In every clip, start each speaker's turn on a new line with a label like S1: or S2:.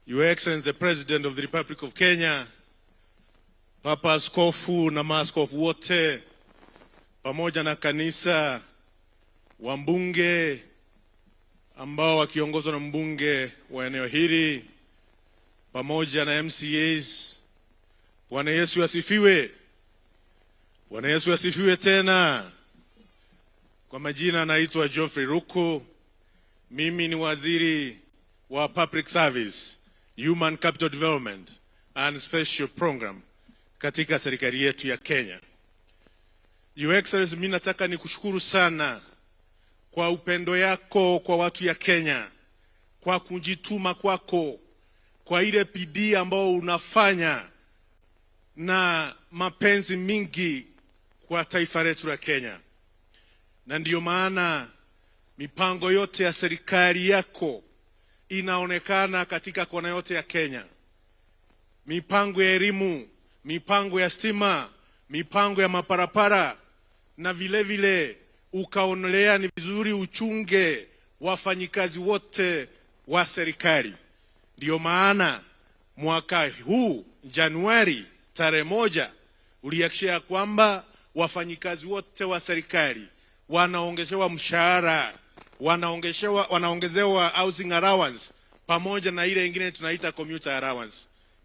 S1: Your Excellency the President of the Republic of Kenya, Papa Askofu na maaskofu wote, pamoja na kanisa, wambunge ambao wakiongozwa na mbunge wa eneo hili, pamoja na MCAs, Bwana Yesu asifiwe. Bwana Yesu asifiwe tena. Kwa majina naitwa Geoffrey Ruku. Mimi ni waziri wa Public Service, Human Capital Development and Special Program katika serikali yetu ya Kenya. Your Excellency, mimi nataka nikushukuru sana kwa upendo yako kwa watu ya Kenya, kwa kujituma kwako, kwa ile bidii ambao unafanya na mapenzi mingi kwa taifa letu la Kenya. Na ndiyo maana mipango yote ya serikali yako inaonekana katika kona yote ya Kenya. Mipango ya elimu, mipango ya stima, mipango ya maparapara, na vile vile ukaonelea ni vizuri uchunge wafanyikazi wote wa serikali. Ndiyo maana mwaka huu Januari tarehe 1 ulihakikisha kwamba wafanyikazi wote wa serikali wanaongezewa mshahara, wanaongezewa housing allowance, pamoja na ile ingine tunaita commuter allowance.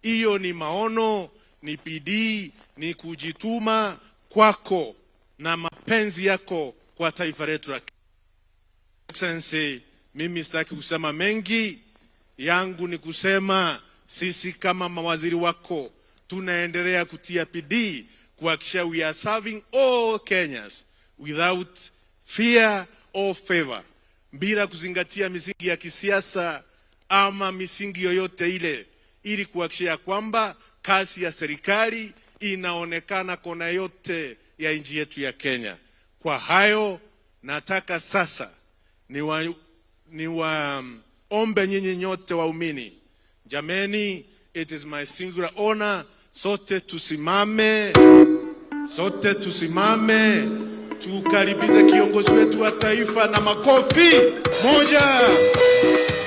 S1: Hiyo ni maono, ni bidii, ni kujituma kwako na mapenzi yako kwa taifa letu la Excellency. Mimi sitaki kusema mengi, yangu ni kusema sisi kama mawaziri wako tunaendelea kutia bidii kuhakikisha we are serving all Kenyans without fear or favor, bila kuzingatia misingi ya kisiasa ama misingi yoyote ile, ili kuhakikisha kwamba kazi ya serikali inaonekana kona yote ya nchi yetu ya Kenya. Kwa hayo nataka sasa niwaombe nyinyi nyote waumini, jameni, it is my singular honor, sote tusimame tukaribize kiongozi wetu wa taifa na makofi. 1